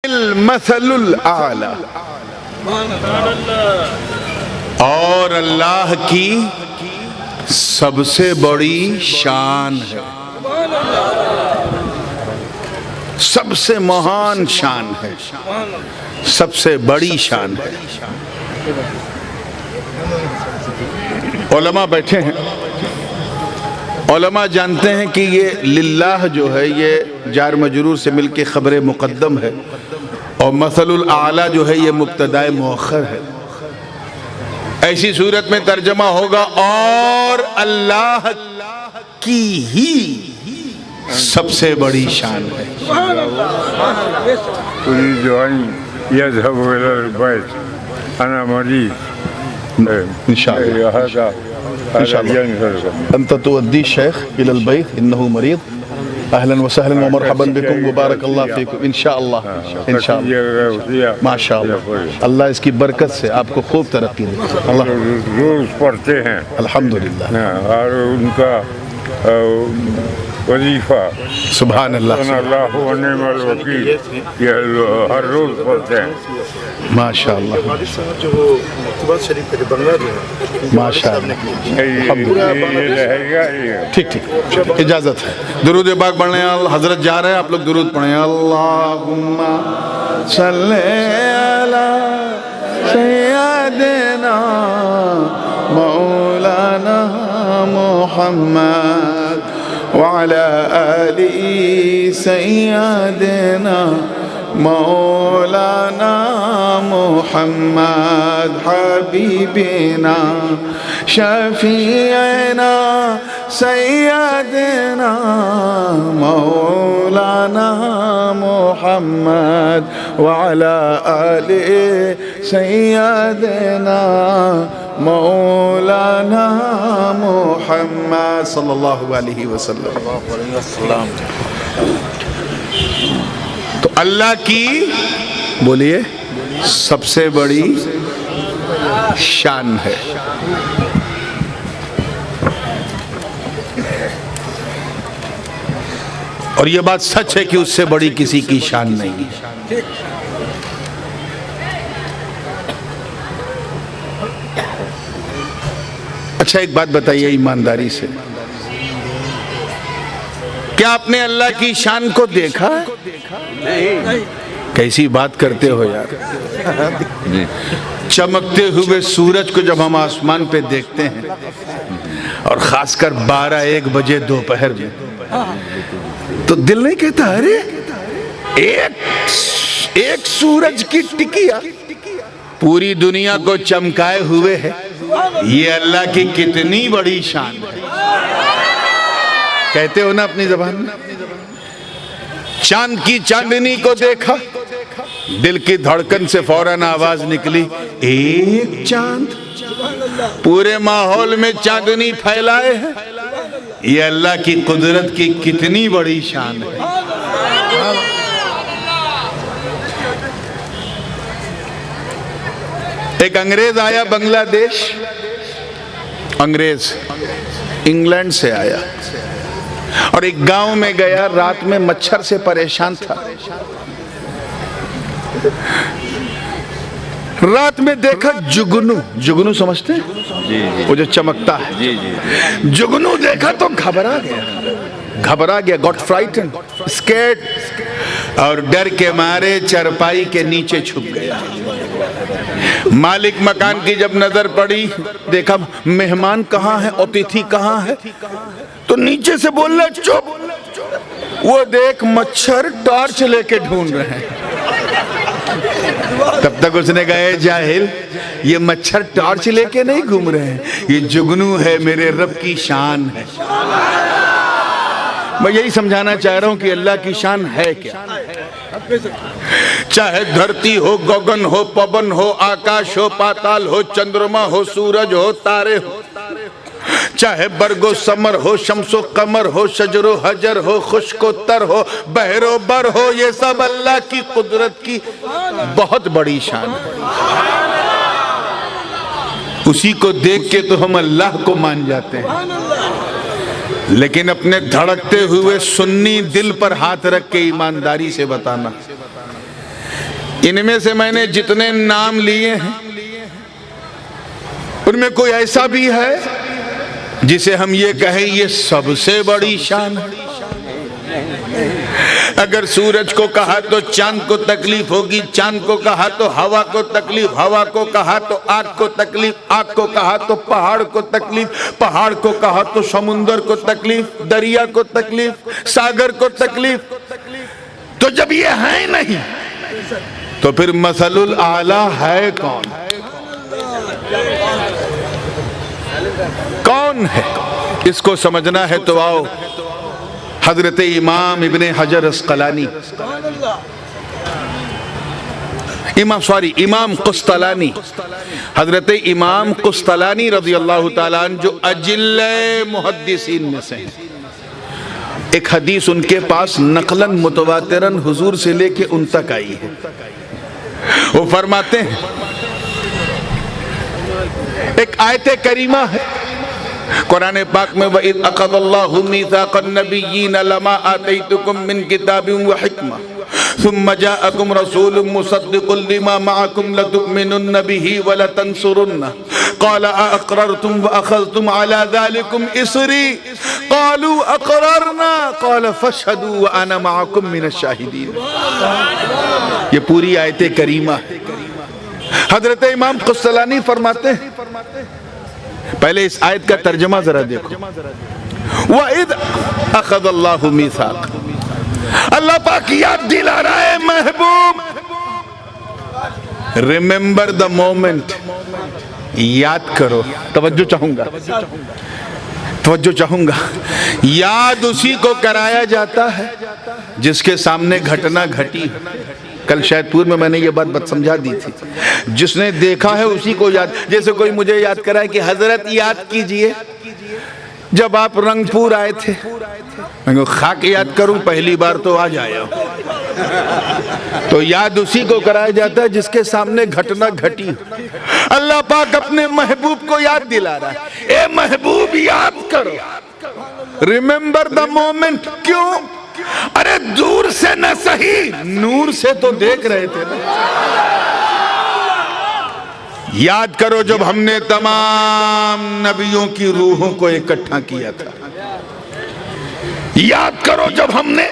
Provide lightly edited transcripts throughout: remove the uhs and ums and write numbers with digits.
المثل الاعلی، اور اللہ کی سب سے بڑی شان ہے، سب سے مہان شان ہے، سب سے بڑی شان ہے۔ علماء بیٹھے ہیں، علماء جانتے ہیں کہ یہ للہ جو ہے یہ جار مجرور سے مل کے خبر مقدم ہے، اور مثل الاعلی جو ہے یہ مبتدا مؤخر ہے۔ ایسی صورت میں ترجمہ ہوگا اور اللہ کی ہی سب سے بڑی شان ہے۔ أريد أن يذهب إلى البيت، أنا مريض انشاءاللہ هذا انشاءاللہ انت تودی الشیخ الى البیت انه مریض، اہلا وسہلا ومرحبا بكم وبارک اللہ فیکم انشاءاللہ انشاءاللہ ماشاءاللہ۔ اللہ اس کی برکت سے آپ کو خوب ترقی دے اللہ۔ روز پڑھتے ہیں الحمدللہ اور ان کا وظیفہ سبحان اللہ اللہ و نعم الوکیل یہ ہر روز پڑھتے ہیں۔ ماشاءاللہ ماشاءاللہ یہ رہے گا یہ ٹھیک ٹھیک اجازت ہے۔ درود پاک پڑھنے حضرت جا رہے ہیں، آپ لوگ درود پڑھیں۔ اللہم صلی علی سیدنا مولانا محمد وعلى آل سيدنا مولانا محمد حبيبنا شفيعنا سيدنا مولانا محمد وعلى آل سيدنا مولانا محمد صلی اللہ علیہ وسلم۔ تو اللہ کی بولیے سب سے بڑی شان ہے۔ اور یہ بات سچ ہے کہ اس سے بڑی کسی کی شان نہیں ہے۔ اچھا ایک بات بتائیے ایمانداری سے، کیا آپ نے اللہ کی شان کو دیکھا ہے؟ کیسی بات کرتے ہو یار۔ چمکتے ہوئے سورج کو جب ہم آسمان پہ دیکھتے ہیں اور خاص کر 12-1 بجے دوپہر میں، تو دل نہیں کہتا ارے ایک سورج کی ٹکیا پوری دنیا کو چمکائے ہوئے ہے، یہ اللہ کی کتنی بڑی شان ہے۔ کہتے ہو نا اپنی زبان میں، چاند کی چاندنی کو دیکھا، دل کی دھڑکن سے فوراً آواز نکلی ایک چاند، پورے ماحول میں چاندنی پھیلائے ہے، یہ اللہ کی قدرت کی کتنی بڑی شان ہے۔ ایک انگریز آیا بنگلہ دیش، انگریز انگلینڈ سے آیا اور ایک گاؤں میں گیا، رات میں مچھر سے پریشان تھا۔ رات میں دیکھا جگنو سمجھتے ہیں وہ جو چمکتا ہے، جگنو دیکھا تو گھبرا گیا گاٹ فرائٹن اسکیرڈ، اور ڈر کے مارے چرپائی کے نیچے چھپ گیا۔ مالک مکان کی جب نظر پڑی، دیکھا مہمان کہاں ہے، اتیتھی کہاں ہے، تو نیچے سے بولنا چپ، وہ دیکھ مچھر ٹارچ لے کے ڈھونڈ رہے ہیں۔ تب تک اس نے کہا اے جاہل، یہ مچھر ٹارچ لے کے نہیں گھوم رہے ہیں، یہ جگنو ہے، میرے رب کی شان ہے۔ میں یہی سمجھانا چاہ رہا ہوں کہ اللہ کی شان ہے کیا۔ چاہے دھرتی ہو، گگن ہو، پون ہو، آکاش ہو، پاتال ہو، چندرما ہو، سورج ہو، تارے ہو، چاہے برگ و سمر ہو، شمس و قمر ہو، شجر و حجر ہو، خشک و تر ہو، بحر و بر ہو، یہ سب اللہ کی قدرت کی بہت بڑی شان ہے۔ اسی کو دیکھ کے تو ہم اللہ کو مان جاتے ہیں، لیکن اپنے دھڑکتے ہوئے سنی دل پر ہاتھ رکھ کے ایمانداری سے بتانا ان میں سے میں نے جتنے نام لیے ہیں ان میں کوئی ایسا بھی ہے جسے ہم یہ کہیں یہ سب سے بڑی شان ہے؟ اگر سورج کو کہا تو چاند کو تکلیف ہوگی، چاند کو کہا تو ہوا کو تکلیف، ہوا کو کہا تو آگ کو تکلیف، آگ کو کہا تو پہاڑ کو تکلیف، پہاڑ کو کہا تو سمندر کو تکلیف، دریا کو تکلیف، ساگر کو تکلیف۔ تو جب یہ ہے نہیں تو پھر مثل الاعلیٰ ہے کون؟ کون ہے؟ اس کو سمجھنا ہے تو آؤ حضرت امام ابن حجر اسقلانی، امام قسطلانی، حضرت امام قسطلانی رضی اللہ تعالیٰ عنہ جو اجل محدثین میں سے ہیں، ایک حدیث ان کے پاس نقلاً متواتراً حضور سے لے کے ان تک آئی ہے۔ وہ فرماتے ہیں، ایک آیت کریمہ ہے قرآن پاک میں وَإِذْ أَخَذَ اللَّهُ مِيثَاقَ النَّبِيِّينَ لَمَا آتَيْتُكُم مِّن كِتَابٍ وَحِكْمَةٍ ثُمَّ جَاءَكُمْ رَسُولٌ مُّصَدِّقٌ لِّمَا مَعَكُمْ لَتُؤْمِنُنَّ بِهِ وَلَتَنصُرُنَّهُ قَالَ أَأَقْرَرْتُمْ وَأَخَذْتُمْ عَلَى ذَلِكُمْ إِصْرِي قَالُوا أَقْرَرْنَا قَالَ فَاشْهَدُوا وَأَنَا مَعَكُمْ مِنَ الشَّاهِدِينَ۔ یہ پوری آیت کریمہ ہے۔ حضرت امام قسطلانی فرماتے ہیں، پہلے اس آیت کا ترجمہ ذرا دیکھو۔ وَإِذْ أَخَذَ اللَّهُ مِيثَاقَ، اللہ پاک یاد دلا رہا ہے محبوب، ریممبر دا مومنٹ، یاد کرو۔ توجہ چاہوں گا، یاد اسی کو کرایا جاتا ہے جس کے سامنے گھٹنا گھٹی۔ کل شاید پور میں میں نے یہ بات سمجھا دی تھی، جس نے دیکھا ہے اسی کو یاد۔ جیسے کوئی مجھے یاد کرائے کہ حضرت یاد کیجئے جب آپ رنگ پور آئے تھے، میں کہوں خاک یاد کروں، پہلی بار تو آج آیا ہوں۔ تو یاد اسی کو کرایا جاتا ہے جس کے سامنے گھٹنا گھٹی۔ اللہ پاک اپنے محبوب کو یاد دلا رہا ہے، اے محبوب یاد کرو، ریممبر دا مومنٹ۔ کیوں؟ ارے دور سے نہ صحیح، نور سے تو دیکھ رہے تھے نا۔ یاد کرو جب ہم نے تمام نبیوں کی روحوں کو اکٹھا کیا تھا، یاد کرو جب ہم نے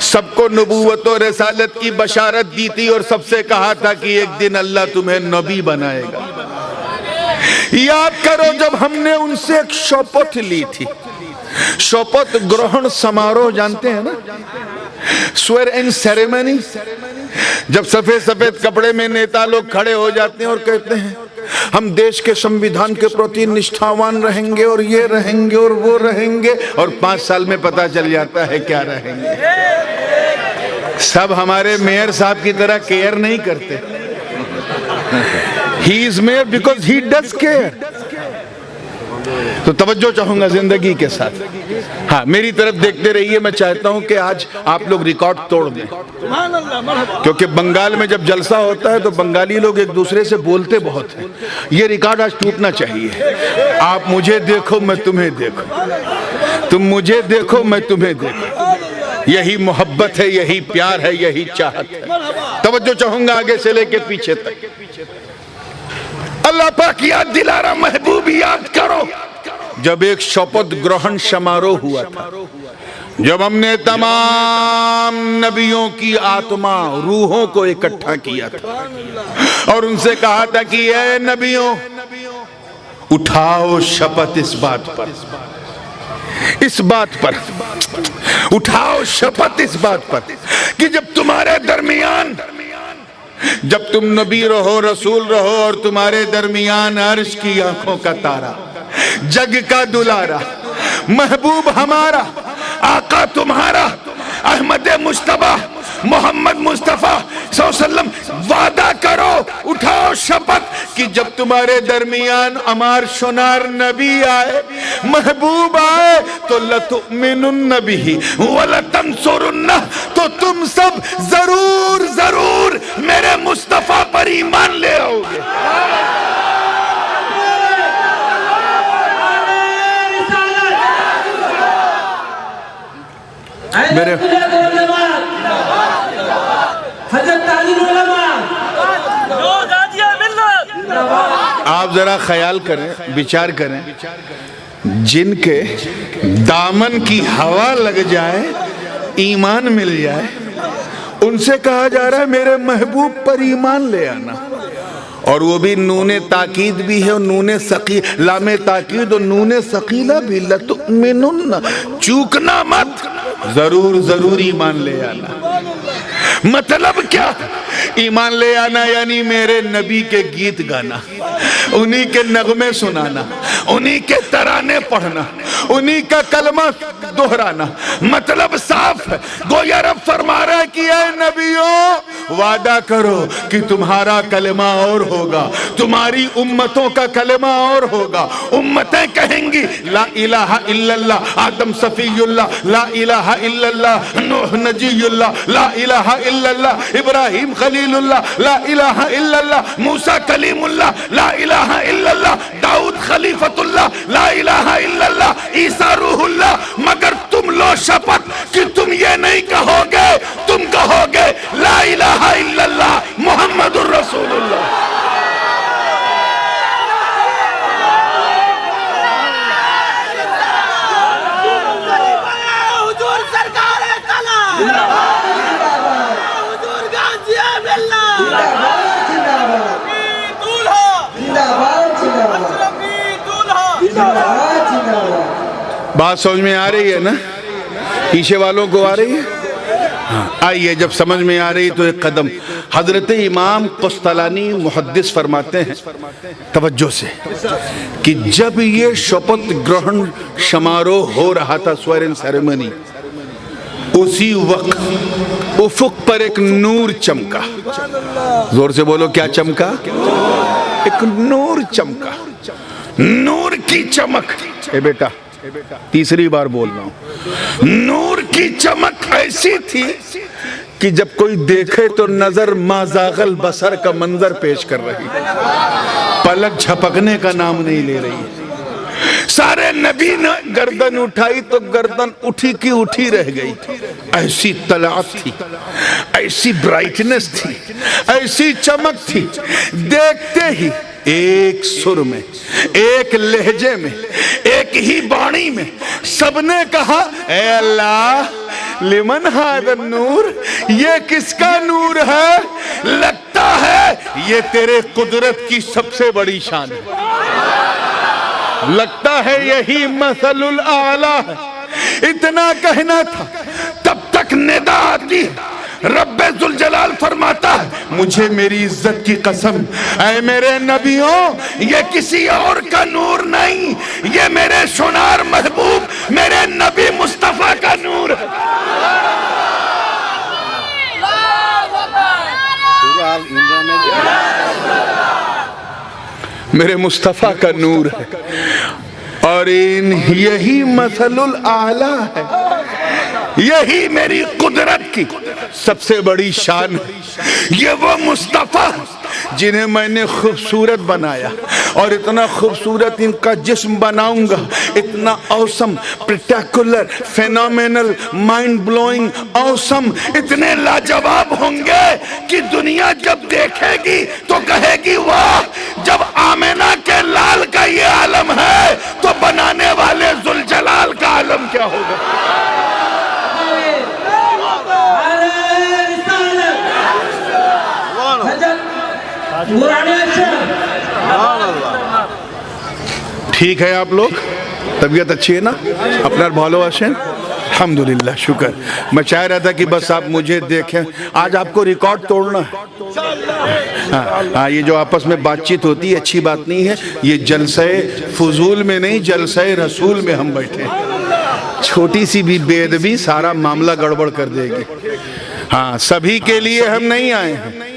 سب کو نبوت و رسالت کی بشارت دی تھی اور سب سے کہا تھا کہ ایک دن اللہ تمہیں نبی بنائے گا، یاد کرو جب ہم نے ان سے ایک شپت لی تھی۔ شپت گرہن سماروہ جانتے ہیں نا، سوئر اینڈ سیریمنی، جب سفید سفید کپڑے میں نیتا لوگ کھڑے ہو جاتے ہیں اور کہتے ہیں ہم دیش کے سمویدھان کے پرتی نشٹھاوان رہیں گے اور یہ رہیں گے اور وہ رہیں گے، اور 5 سال میں پتہ چل جاتا ہے کیا رہیں گے۔ سب ہمارے میئر صاحب کی طرح کیئر نہیں کرتے۔ He is mayor because he does care۔ تو توجہ چاہوں گا زندگی کے ساتھ، ہاں میری طرف دیکھتے رہیے۔ میں چاہتا ہوں کہ آج آپ لوگ ریکارڈ توڑ دیں، کیونکہ بنگال میں جب جلسہ ہوتا ہے تو بنگالی لوگ ایک دوسرے سے بولتے بہت ہیں۔ یہ ریکارڈ آج ٹوٹنا چاہیے۔ آپ مجھے دیکھو میں تمہیں دیکھوں، تم مجھے دیکھو میں تمہیں دیکھوں۔ یہی محبت ہے، یہی پیار ہے، یہی چاہت ہے۔ توجہ چاہوں گا آگے سے لے کے پیچھے تک۔ اللہ پاک یاد دلا رہا محبوب یاد کرو جب ایک شپت گرہن سماروہ ہوا تھا، جب ہم نے تمام نبیوں کی آتما روحوں کو اکٹھا کیا تھا اور ان سے کہا تھا کہ اے نبیوں اٹھاؤ شپت اس بات پر اٹھاؤ شپت اس بات پر کہ جب تمہارے درمیان، جب تم نبی رہو رسول رہو اور تمہارے درمیان عرش کی آنکھوں کا تارا، جگ کا دلارا، محبوب ہمارا، آقا تمہارا، احمد مصطفیٰ محمد مصطفیٰ صلی اللہ علیہ وسلم وعدہ کرو، اٹھاؤ شپت کہ جب تمہارے درمیان امار شنار نبی آئے، محبوب آئے تو لَتُؤْمِنُنَّ بِهِ وَلَتَنْصُرُنَّهُ، تو تم سب ضرور ضرور میرے مصطفیٰ پر ایمان لے آؤ گے۔ میرے حضرت تعلیم علماء آپ ذرا خیال کریں، بچار کریں، جن کے دامن کی ہوا لگ جائے ایمان مل جائے، ان سے کہا جا رہا ہے میرے محبوب پر ایمان لے آنا، اور وہ بھی نون تاکید بھی ہے اور نون ثقیل، لام تاکید اور نون ثقیلہ بھی، لتؤمنن، چوکنا مت، ضرور ضرور ایمان لے آنا۔ مطلب کیا؟ ایمان لے آنا یعنی میرے نبی کے گیت گانا، انہی کے نغمے سنانا، انہی کے ترانے پڑھنا، انہی کا کلمہ دہرانا۔ مطلب صاف ہے، گویا رب فرما رہا ہے کہ اے نبیوں وعدہ کرو کہ تمہارا کلمہ اور ہوگا، تمہاری امتوں کا کلمہ اور ہوگا۔ امتیں کہیں گی لا الہ الا اللہ، آدم صفی اللہ، لا الہ الا اللہ، نوح نجی اللہ، لا الہ الا اللہ، ابراہیم خلیل اللہ، لا الہ الا اللہ، موسیٰ کلیم اللہ، لا الہ الا اللہ، داؤد خلیفۃ اللہ، لا الہ الا اللہ، عیسیٰ روح اللہ۔ مگر تم لو شپت کہ تم یہ نہیں کہو گے، تم کہو گے لا الہ الا اللہ محمد الرسول اللہ۔ بات سمجھ میں آ رہی ہے نا؟ پیچھے والوں کو آ رہی ہے؟ آئیے، جب سمجھ میں آ رہی تو ایک قدم۔ حضرت امام قسطلانی محدث فرماتے ہیں توجہ سے کہ جب یہ شپت گرہن شماروہ ہو رہا تھا، سویرن سیریمنی، اسی وقت افق پر ایک نور چمکا۔ زور سے بولو، کیا چمکا؟ ایک نور چمکا۔ نور کی چمک، اے بیٹا تیسری بار بول رہا ہوں، نور کی چمک ایسی تھی کہ جب کوئی دیکھے تو نظر ما زاغ البصر کا منظر پیش کر رہی، پلک جھپکنے کا نام نہیں لے رہی۔ سارے نبی نے گردن اٹھائی تو گردن اٹھی کی اٹھی رہ گئی۔ ایسی طلعت تھی، ایسی برائٹنس تھی، ایسی چمک تھی، دیکھتے ہی ایک سر میں، ایک لہجے میں، ایک ہی بانی میں سب نے کہا اے اللہ لمن ھذا النور، یہ کس کا نور ہے؟ لگتا ہے یہ تیرے قدرت کی سب سے بڑی شان ہے، لگتا ہے یہی مثل الاعلیٰ ہے۔ اتنا کہنا تھا، تب تک ندا آتی، رب ذوالجلال فرماتا ہے مجھے میری عزت کی قسم، اے میرے نبیوں یہ کسی اور کا نور نہیں، یہ میرے شنار محبوب میرے نبی مصطفیٰ کا نور ہے۔ میرے مصطفیٰ کا نور ہے، اور یہی مثل الاعلیٰ ہے، یہی میری قدرت کی سب سے بڑی شان ہے۔ یہ وہ مصطفیٰ جنہیں میں نے خوبصورت بنایا، اور اتنا خوبصورت ان کا جسم بناؤں گا، اتنا اوسم، پریٹیکولر، فینومینل، مائنڈ بلوئنگ، اوسم، اتنے لاجواب ہوں گے کہ دنیا جب دیکھے گی تو کہے گی واہ، جب آمینہ کے لال کا یہ عالم ہے تو بنانے والے ذوالجلال کا عالم کیا ہوگا؟ ٹھیک ہے آپ لوگ، طبیعت اچھی ہے نا؟ اپنا بھالو آشین، الحمدللہ، شکر۔ میں چاہ رہا تھا کہ بس آپ مجھے دیکھیں، آج آپ کو ریکارڈ توڑنا ہے۔ ہاں، یہ جو آپس میں بات چیت ہوتی ہے اچھی بات نہیں ہے، یہ جلسہ فضول میں نہیں، جلسہ رسول میں ہم بیٹھے ہیں۔ چھوٹی سی بھی بے ادبی سارا معاملہ گڑبڑ کر دے گی۔ ہاں، سبھی کے لیے ہم نہیں آئے ہیں،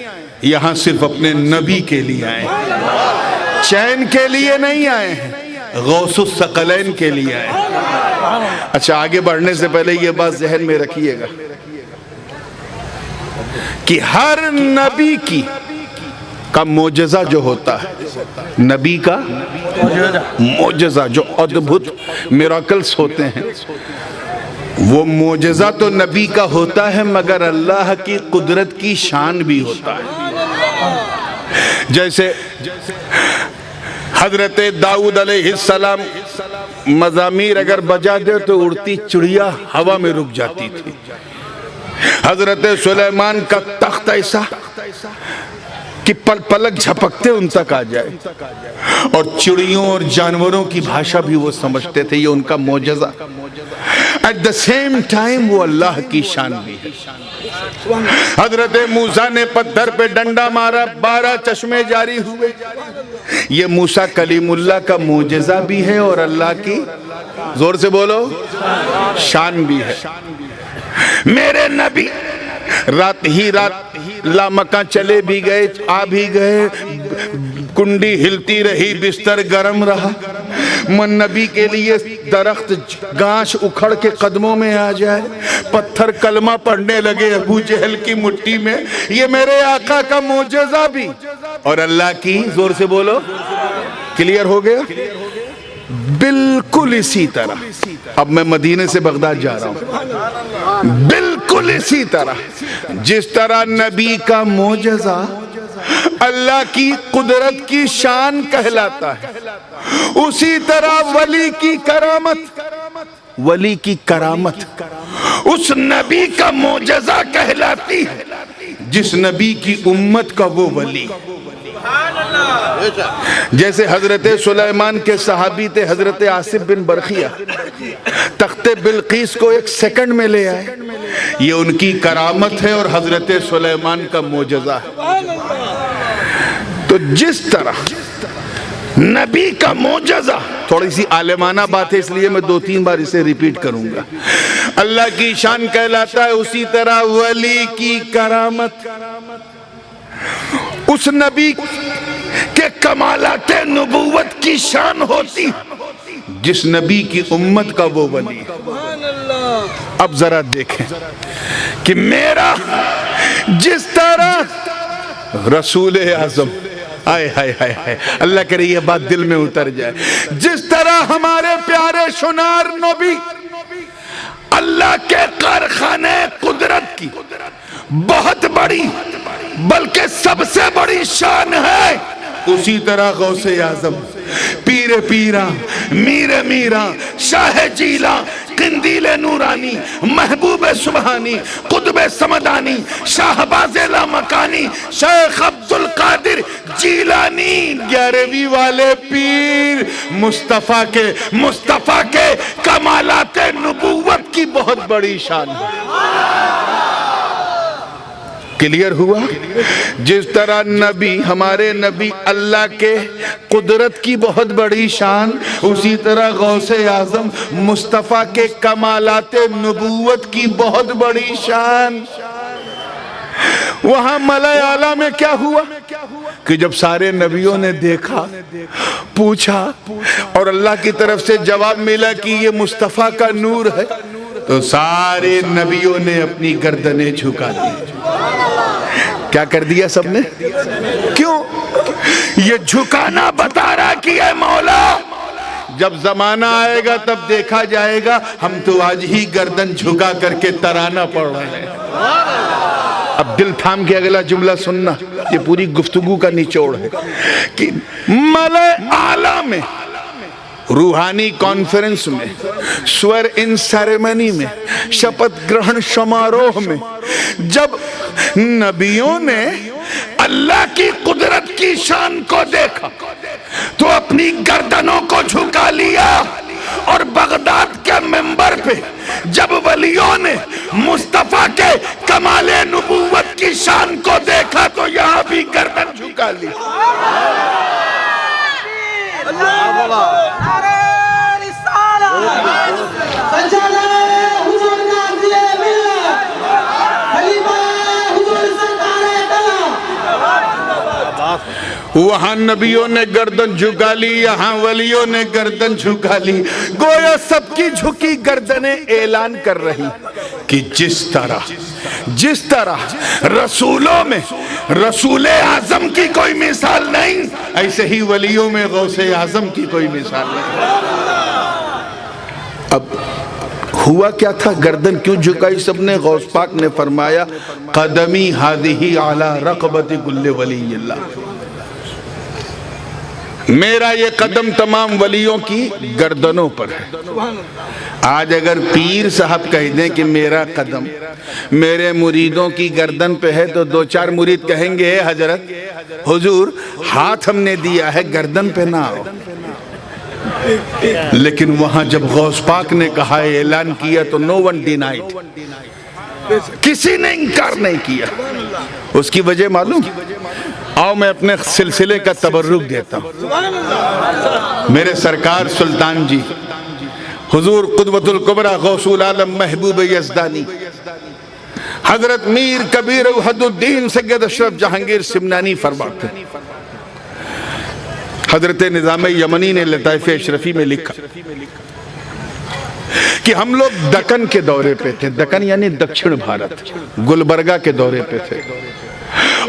یہاں صرف اپنے نبی کے لیے آئے ہیں، چین کے لیے نہیں آئے ہیں، غوث الثقلین کے لیے آئے ہیں۔ اچھا، آگے بڑھنے سے پہلے یہ بات ذہن میں رکھیے گا کہ ہر نبی کا معجزہ جو ہوتا ہے، نبی کا معجزہ جو ادبھت میراکلز ہوتے ہیں، وہ معجزہ تو نبی کا ہوتا ہے، مگر اللہ کی قدرت کی شان بھی ہوتا ہے۔ جیسے حضرت داؤد علیہ السلام مزامیر اگر بجا دے تو اڑتی چڑیا ہوا میں رک جاتی تھی. حضرت سلیمان کا تخت ایسا کہ پلک جھپکتے ان تک آ جائے, اور چڑیوں اور جانوروں کی بھاشا بھی وہ سمجھتے تھے. یہ ان کا معجزہ. ایٹ دا سیم ٹائم وہ اللہ کی شان بھی ہے. حضرت موسیٰ نے پتھر پہ ڈنڈا مارا, 12 چشمے جاری ہوئے. یہ موسیٰ کلیم اللہ کا معجزہ بھی ہے اور اللہ کی, زور سے بولو, شان بھی ہے. میرے نبی رات ہی رات لامکاں چلے بھی گئے, آ بھی گئے, کنڈی ہلتی رہی, بستر گرم رہا. من نبی کے لیے درخت گھاس اکھڑ کے قدموں میں آ جائے, پتھر کلمہ پڑھنے لگے ابو جہل کی مٹی میں. یہ میرے آقا کا معجزہ بھی اور اللہ کی, زور سے بولو, کلیئر ہو گیا. بالکل اسی طرح اب میں مدینے سے بغداد جا رہا ہوں. بالکل اسی طرح جس طرح نبی کا معجزہ اللہ کی قدرت کی شان کہلاتا ہے, اسی طرح ولی کی کرامت, ولی کی کرامت اس نبی کا معجزہ کہلاتی ہے جس نبی کی امت کا وہ ولی. جیسے حضرت سلیمان کے صحابی تھے حضرت آصف بن برخیہ, تخت بلقیس کو 1 سیکنڈ میں لے آئے. یہ ان کی کرامت ہے اور حضرت سلیمان کا معجزہ ہے. تو جس طرح نبی کا معجزہ, تھوڑی سی عالمانہ بات ہے اس لیے میں 2-3 بار اسے ریپیٹ کروں گا, اللہ کی شان کہلاتا ہے, اسی طرح ولی کی کرامت اس نبی کے کمالات نبوت کی شان ہوتی جس نبی کی امت کا وہ ولی. اب ذرا دیکھیں کہ میرا جس طرح رسول اعظم, آئے ہائے ہائے ہائے, اللہ کرے یہ بات دل میں اتر جائے, جس طرح ہمارے پیارے شنار نبی اللہ کے کارخانے قدرت کی بہت بڑی بلکہ سب سے بڑی شان ہے, اسی طرح غوث اعظم, پیر پیرا, میر میرا, شاہ جیلا, قندیل نورانی, محبوب سبحانی, قطب سمدانی, شاہباز لامکانی, شیخ عبدالقادر جیلانی, 11ویں والے پیر, مصطفیٰ کے کمالات نبوت کی بہت بڑی شان ہے. کلیئر ہوا؟ جس طرح نبی, ہمارے نبی اللہ کے قدرت کی بہت بڑی شان, اسی طرح غوث اعظم مصطفیٰ کے کمالات نبوت کی بہت بڑی شان. وہاں ملائے اعلیٰ میں کیا ہوا کہ جب سارے نبیوں نے دیکھا, پوچھا اور اللہ کی طرف سے جواب ملا کہ یہ مصطفیٰ کا نور ہے, تو سارے نبیوں نے اپنی گردنیں جھکا دی. کیا کر دیا سب نے؟ کیوں؟ یہ جھکانا بتا رہا کہ اے مولا, جب زمانہ آئے گا تب دیکھا جائے گا, ہم تو آج ہی گردن جھکا کر کے ترانہ پڑھ رہے ہیں. اب دل تھام کے اگلا جملہ سننا, یہ پوری گفتگو کا نچوڑ ہے کہ ملائے اعلیٰ میں, روحانی کانفرنس میں, سور ان سیریمنی میں, شپت گرہن سماروہ میں, جب نبیوں نے اللہ کی قدرت کی شان کو دیکھا تو اپنی گردنوں کو جھکا لیا, اور بغداد کے منبر پہ جب ولیوں نے مصطفیٰ کے کمال نبوت کی شان کو دیکھا تو یہاں بھی گردن جھکا لی. وہاں نبیوں نے گردن جھکا لی, یہاں ولیوں نے گردن جھکا لی. گویا سب کی جھکی گردنیں اعلان کر رہی کہ جس طرح رسولوں میں رسول اعظم کی کوئی مثال نہیں, ایسے ہی ولیوں میں غوث اعظم کی کوئی مثال نہیں. اب ہوا کیا تھا؟ گردن کیوں جھکائی سب نے؟ غوث پاک نے فرمایا قدمی ہادہی علی رقبت کل ولی اللہ، میرا یہ قدم تمام ولیوں کی گردنوں پر ہے۔ آج اگر پیر صاحب کہہ دیں کہ میرا قدم میرے مریدوں کی گردن پہ ہے تو دو چار مرید کہیں گے حضرت حضور ہاتھ ہم نے دیا ہے گردن پہ نہ آؤ، لیکن وہاں جب غوث پاک نے کہا اعلان کیا تو no one denied، کسی نے انکار نہیں کیا۔ اس کی وجہ معلوم؟ آؤ میں اپنے سلسلے کا تبرک دیتا ہوں۔ میرے سرکار سلطان جی حضور قدوۃ الکبریٰ غوث العالم محبوب یزدانی حضرت میر کبیر وحد الدین سید اشرف جہانگیر سمنانی فرماتے ہیں، حضرت نظام یمنی نے لطائف اشرفی میں لکھا کہ ہم لوگ دکن کے دورے پہ تھے، دکن یعنی دکشن بھارت، گلبرگہ کے دورے پہ تھے،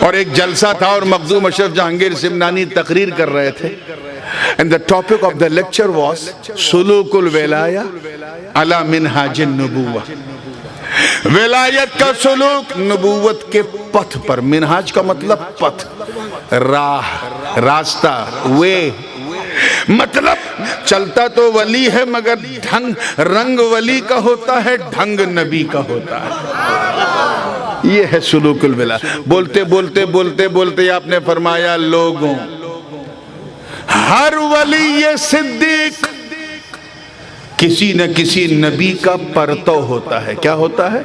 اور ایک جلسہ تھا اور مخدوم اشرف جہانگیر سمنانی تقریر کر رہے تھے، and the topic of the lecture was سلوک الولایہ علی منہاج النبوہ، ولایت کا سلوک نبوت کے پتھ پر۔ منہاج کا مطلب پتھ، راہ، راستہ، وے، مطلب چلتا تو ولی ہے مگر ڈھنگ رنگ ولی کا ہوتا ہے، ڈھنگ نبی کا ہوتا ہے۔ یہ ہے سلوک الولایہ۔ بولتے بولتے بولتے بولتے آپ نے فرمایا لوگوں ہر ولی صدیق کسی نہ کسی نبی کا پرتو ہوتا ہے۔ کیا ہوتا ہے؟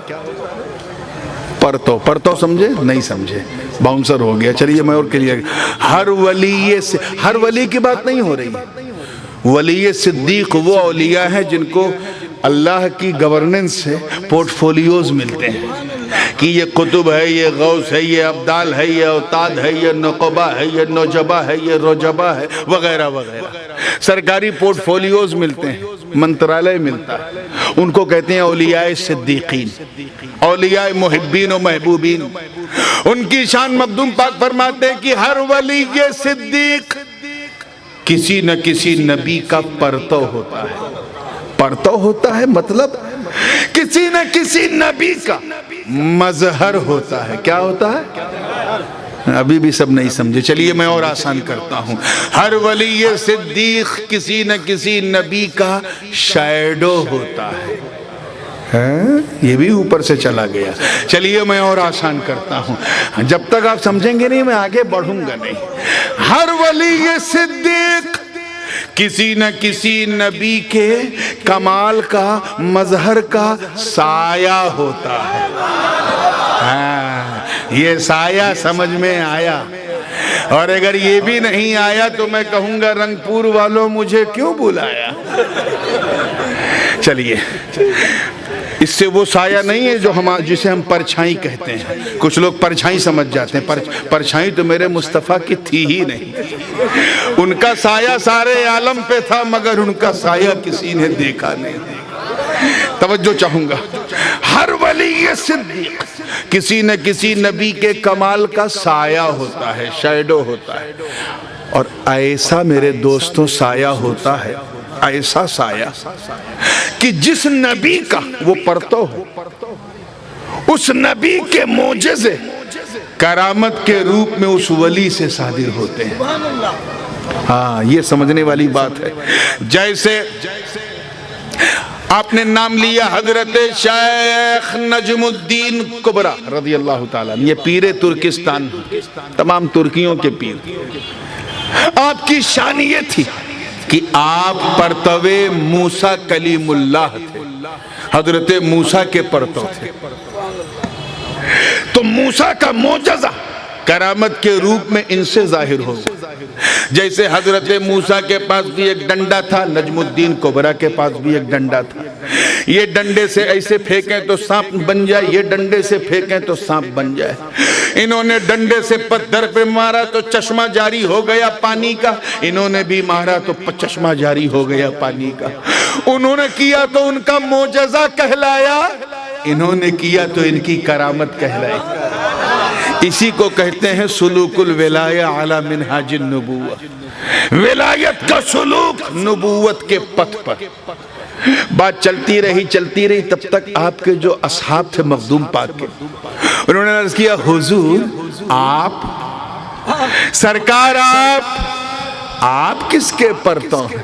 پرتو۔ پرتو سمجھے؟ نہیں سمجھے، باؤنسر ہو گیا۔ چلیے میں اور کلیئر، ہر ولی کی بات نہیں ہو رہی۔ ولی صدیق وہ اولیاء ہیں جن کو اللہ کی گورننس سے پورٹ فولیوز ملتے ہیں کہ یہ قطب ہے، یہ غوث ہے، یہ ابدال ہے، یہ اوتاد ہے، یہ نقبہ ہے، یہ نوجبہ ہے، یہ رجبہ ہے، وغیرہ وغیرہ۔ سرکاری پورٹ فولیوز ملتے ہیں، منترالے ملتا ہے، ان کو کہتے ہیں اولیاء صدیقین، اولیاء محبین و محبوبین۔ ان کی شان مخدوم پاک فرماتے ہیں کہ ہر ولی صدیق کسی نہ کسی نبی کا پرتو ہوتا ہے۔ پرتو ہوتا ہے مطلب کسی نہ کسی نبی کا مظہر ہوتا ہے۔ کیا ہوتا ہے؟ ابھی بھی سب نہیں سمجھے، چلیے میں اور آسان کرتا ہوں۔ ہر ولی صدیق کسی نہ کسی نبی کا شیڈو ہوتا ہے۔ یہ بھی اوپر سے چلا گیا۔ چلیے میں اور آسان کرتا ہوں، جب تک آپ سمجھیں گے نہیں میں آگے بڑھوں گا نہیں۔ ہر ولی صدیق کسی نہ کسی نبی کے کمال کا مظہر کا سایہ ہوتا ہے۔ یہ سایہ سمجھ میں آیا؟ اور اگر یہ بھی نہیں آیا تو میں کہوں گا رنگپور والوں مجھے کیوں بلایا؟ چلیے، اس سے وہ سایہ نہیں ہے جو جسے ہم پرچھائی کہتے ہیں۔ کچھ لوگ پرچھائی سمجھ جاتے ہیں، پرچھائی تو میرے مصطفیٰ کی تھی ہی نہیں۔ ان کا سایہ سارے عالم پہ تھا مگر ان کا سایہ کسی نے دیکھا نہیں۔ توجہ چاہوں گا، ہر ولی صدیق کسی نہ کسی نبی کے کمال کا سایہ ہوتا ہے، شیڈو ہوتا ہے، اور ایسا میرے دوستوں سایہ ہوتا ہے، ایسا سایہ کہ جس نبی کا وہ پرتو ہو، اس نبی کے معجزے کرامت کے روپ میں اس ولی سے صادر ہوتے ہیں۔ ہاں، یہ سمجھنے والی بات ہے۔ جیسے آپ نے نام لیا حضرت شیخ نجم الدین کبریٰ رضی اللہ تعالیٰ، یہ پیر ترکستان، تمام ترکیوں کے پیر۔ آپ کی شان یہ تھی کہ آپ پرتوے موسیٰ کلیم اللہ تھے، حضرت موسیٰ کے پرتو تھے۔ تو موسیٰ کا معجزہ کرامت کے روپ میں ان سے ظاہر ہو گیا۔ جیسے حضرت موسیٰ کے پاس بھی ایک ڈنڈا تھا، نجم الدین کبریٰ کے پاس بھی ایک ڈنڈا تھا۔ یہ ڈنڈے سے ایسے پھینکیں تو سانپ بن جائے، یہ ڈنڈے سے پھینکیں تو سانپ بن جائے۔ انہوں نے ڈنڈے سے پتھر پہ مارا تو چشمہ جاری ہو گیا پانی کا، انہوں نے بھی مارا تو چشمہ جاری ہو گیا پانی کا۔ انہوں نے کیا تو ان کا معجزہ کہلایا، انہوں نے کیا تو ان کی کرامت کہلائی۔ اسی کو کہتے ہیں سلوک الولایہ علی منہاج النبوہ، ولایت کا سلوک نبوت کے پتھ پر۔ بات چلتی رہی تب تک آپ کے جو اصحاب تھے مخدوم پاک کے، انہوں نے عرض کیا حضور آپ سرکار آپ کس کے پرتوں ہیں؟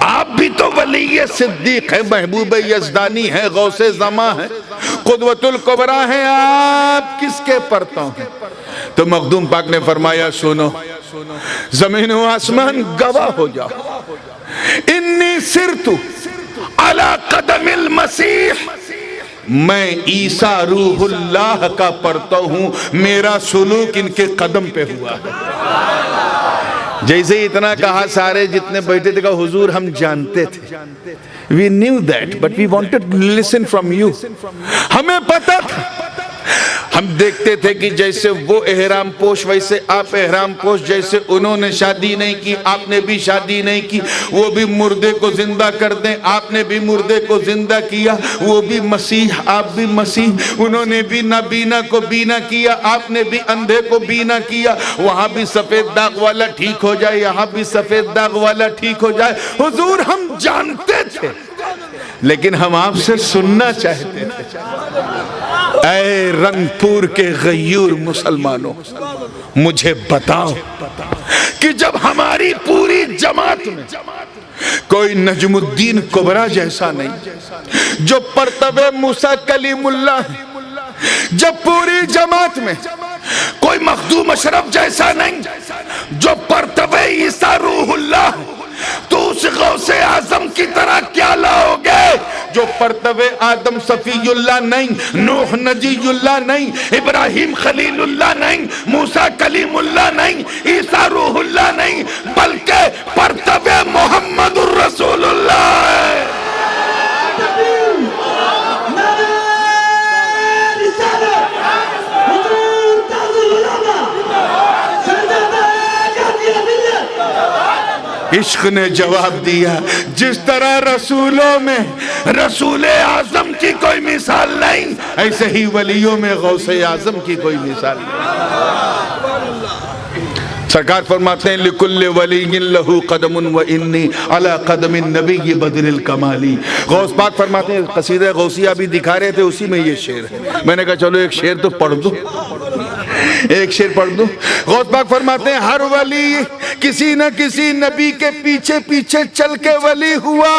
آپ بھی تو ولی صدیق ہیں، محبوب یزدانی ہیں، غوث زماں ہیں، قدوۃ الکبریٰ ہیں، آپ کس کے پرتوں ہیں؟ تو مخدوم پاک نے فرمایا سنو، زمین و آسمان گواہ ہو جاؤ، انی سرت علی قدم المسیح، میں عیسیٰ روح اللہ کا پرتو ہوں، میرا سلوک ان کے قدم پہ ہوا ہے۔ جیسے اتنا کہا سارے جتنے بیٹھے تھے کہا حضور ہم جانتے تھے، we knew that but we wanted to listen from you، ہمیں پتا تھا، ہم دیکھتے تھے کہ جیسے وہ احرام پوش ویسے آپ احرام پوش، جیسے انہوں نے شادی نہیں کی آپ نے بھی شادی نہیں کی، وہ بھی مردے کو زندہ کر دیں آپ نے بھی مردے کو زندہ کیا، وہ بھی مسیح آپ بھی مسیح، انہوں نے بھی نابینا کو بینا کیا آپ نے بھی اندھے کو بینا کیا، وہاں بھی سفید داغ والا ٹھیک ہو جائے یہاں بھی سفید داغ والا ٹھیک ہو جائے۔ حضور ہم جانتے تھے لیکن ہم آپ سے سننا چاہتے تھے۔ اے رنگ پور کے غیور مسلمانوں، مجھے بتاؤ کہ جب ہماری پوری جماعت میں کوئی نجم الدین کبریٰ جیسا نہیں، جو پرتو موسیٰ کلیم اللہ ہے، جب پوری جماعت میں کوئی مخدوم اشرف جیسا نہیں، جو پرتو عیسیٰ روح اللہ ہے، تو اس غوث اعظم کی طرح کیا لاؤ گے جو پرتو آدم صفی اللہ نہیں، نوح نجی اللہ نہیں، ابراہیم خلیل اللہ نہیں، موسیٰ کلیم اللہ نہیں، عیسیٰ روح اللہ نہیں، بلکہ پرتو محمد الرسول اللہ ہے۔ عشق نے جواب دیا، جس طرح رسولوں میں رسول اعظم کی کوئی مثال نہیں، ایسے ہی ولیوں میں غوث اعظم کی کوئی مثال نہیں۔ سرکار فرماتے ہیں لِكُلِّ وَلِيٍّ لَهُ قَدَمٌ وَإِنِّي عَلَى قَدَمِ النَّبِيِّ بَدْرِ الْكَمَالِ۔ غوث پاک فرماتے ہیں، قصیدہ غوثیہ بھی دکھا رہے تھے، اسی میں یہ شعر ہے، میں نے کہا چلو ایک شعر تو پڑھ دو، ایک شعر پڑھ دو۔ غوث پاک فرماتے ہیں ہر ولی کسی نہ کسی نبی کے پیچھے پیچھے چل کے ولی ہوا،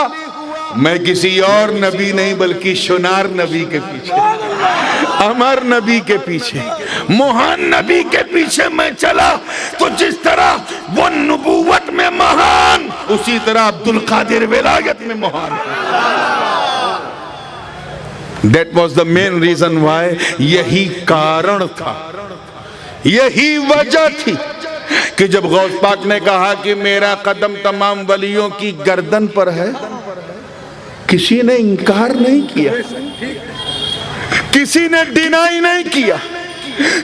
میں کسی اور نبی نہیں بلکہ شنار نبی کے پیچھے، امر نبی کے پیچھے، مہان نبی کے پیچھے میں چلا، تو جس طرح وہ نبوت میں مہان، اسی طرح عبدالقادر ولایت میں مہان۔ That was the main reason why، یہی کارن تھا، یہی وجہ تھی کہ جب غوث پاک نے کہا کہ میرا قدم تمام ولیوں کی گردن پر ہے، کسی نے انکار نہیں کیا، کسی نے ڈینائی نہیں کیا،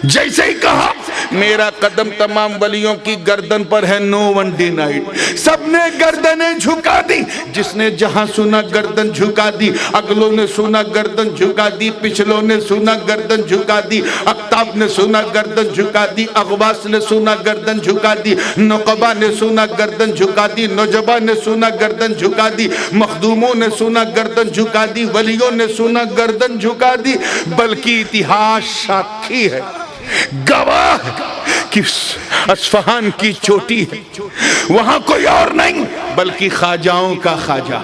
جیسے ہی کہا میرا قدم تمام ولیوں کی گردن پر ہے، نو ون ڈینائیڈ، سب نے گردنیں جھکا دی، جس نے جہاں سنا گردن جھکا دی، اگلوں نے سنا گردن جھکا دی، پچھلوں نے سنا گردن جھکا دی، اقتاب نے سنا گردن جھکا دی، اغواس نے سنا گردن جھکا دی، نقبہ نے سنا گردن جھکا دی، نجبہ نے سنا گردن جھکا دی، مخدوموں نے سنا گردن جھکا دی، ولیوں نے سنا گردن جھکا دی، بلکہ اتہاس ساکھی ہے، گواہ کہ اصفہان کی چوٹی ہے، وہاں کوئی اور نہیں بلکہ خواجاؤں کا خواجہ،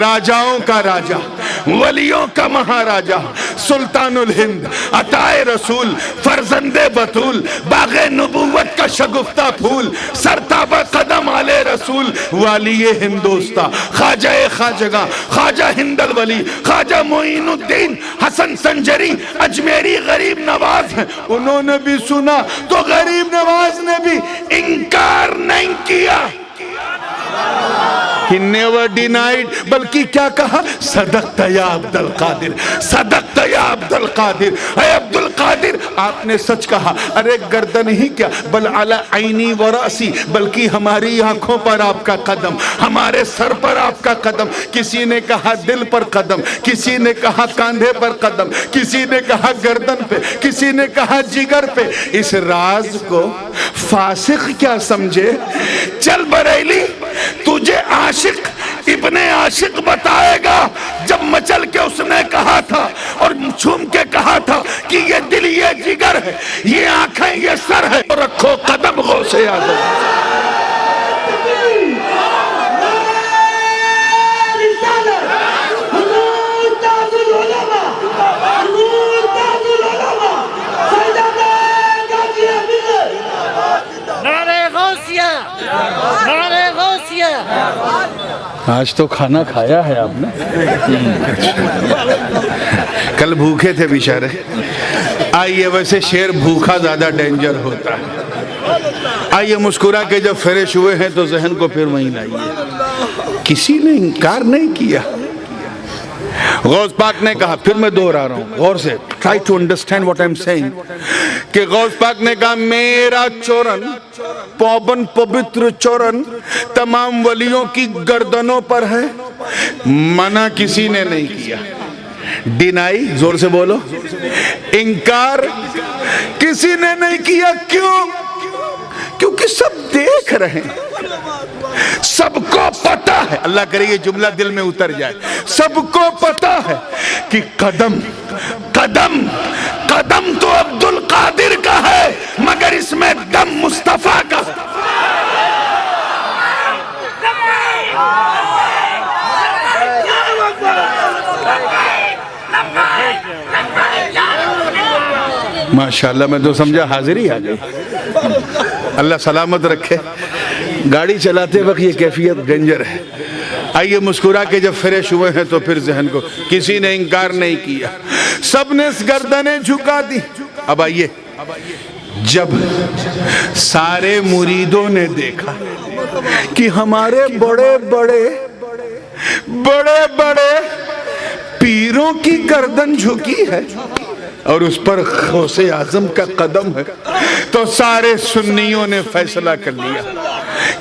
راجاؤں کا راجہ، ولیوں کا مہاراجہ، سلطان الہند، عطائے رسول، فرزند بطول، باغ نبوت کا شگفتہ پھول، سرتاب قدم آل رسول، والی ہندوستہ، خواجہ خواجگاں، خواجہ ہند الولی، خواجہ معین الدین، حسن سنجری، اجمیری غریب نواز ہیں، انہوں نے بھی سنا تو غریب نواز نے بھی انکار نہیں کیا، He never denied، بلکہ کیا کہا؟ صدقت یا عبدالقادر، صدقت یا عبدالقادر، اے عبدالقادر آپ نے سچ کہا، ارے گردن ہی کیا بل علی عینی و رأسی، بلکہ ہماری آنکھوں پر آپ کا قدم، ہمارے سر پر آپ کا قدم، کسی نے کہا دل پر قدم، کسی نے کہا کاندھے پر قدم، کسی نے کہا گردن پہ، کسی نے کہا جگر پہ، اس راز کو فاسق کیا سمجھے؟ چل بریلی، تجھے عاشق ابن عاشق بتائے گا جب مچل کے اس نے کہا تھا اور جھوم کے کہا تھا کہ یہ دل یہ جگر ہے، یہ آنکھیں یہ سر ہے، رکھو قدم غوث اعظم. آج تو کھانا کھایا ہے آپ نے، کل بھوکے تھے بیچارے. آئیے، ویسے شیر بھوکا زیادہ ڈینجر ہوتا ہے. آئیے مسکرا کے جب فریش ہوئے ہیں تو ذہن کو پھر وہیں لائیے. کسی نے انکار نہیں کیا. غوث پاک نے کہا، پھر میں دوہرا رہا ہوں غور سے، try to understand what I'm saying، کہ غوث پاک نے کہا میرا چورن پابن پوتر چورن تمام ولیوں کی گردنوں پر ہے. منع کسی نے نہیں کیا. ڈینائی، زور سے بولو، انکار کسی نے نہیں کیا. کیوں؟ کیونکہ سب دیکھ رہے ہیں، سب کو پتا ہے. اللہ کرے یہ جملہ دل میں اتر جائے. سب کو پتا ہے کہ قدم قدم قدم تو عبد القادر کا ہے، مگر اس میں دم مصطفیٰ کا. ماشاءاللہ، میں تو سمجھا حاضر ہی آ گئی. اللہ سلامت رکھے. گاڑی چلاتے وقت یہ کیفیت ڈینجر ہے. آئیے مسکرا کے جب فریش ہوئے ہیں تو پھر ذہن کو، کسی نے انکار نہیں کیا، سب نے گردنیں جھکا دی. اب آئیے، جب سارے مریدوں نے دیکھا کہ ہمارے بڑے بڑے بڑے بڑے پیروں کی گردن جھکی ہے اور اس پر غوث اعظم کا قدم ہے، تو سارے سنیوں نے فیصلہ کر لیا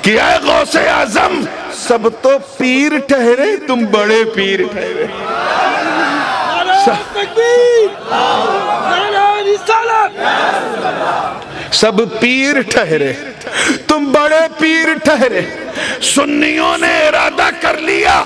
کہ اے غوث اعظم، سب تو پیر ٹھہرے، تم بڑے پیر ٹھہرے. سب پیر ٹھہرے، تم بڑے پیر ٹھہرے. سنیوں نے ارادہ کر لیا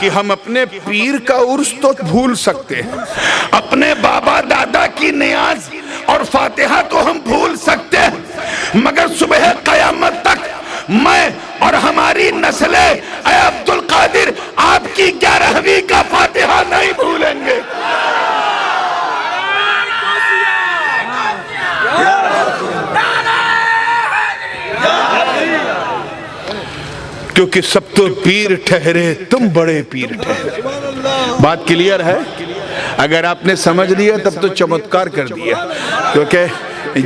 کہ ہم اپنے پیر کا عرس تو بھول سکتے ہیں، اپنے بابا دادا کی نیاز اور فاتحہ کو ہم بھول سکتے ہیں، مگر صبح قیامت تک میں اور ہماری نسلیں اے عبد القادر آپ کی 11ویں کا فاتحہ نہیں بھولیں گے. کیونکہ سب تو پیر ٹھہرے، تم بڑے پیر ٹھہرے. بات کلیئر ہے؟ اگر آپ نے سمجھ لیا تب تو چمتکار کر دیا. کیونکہ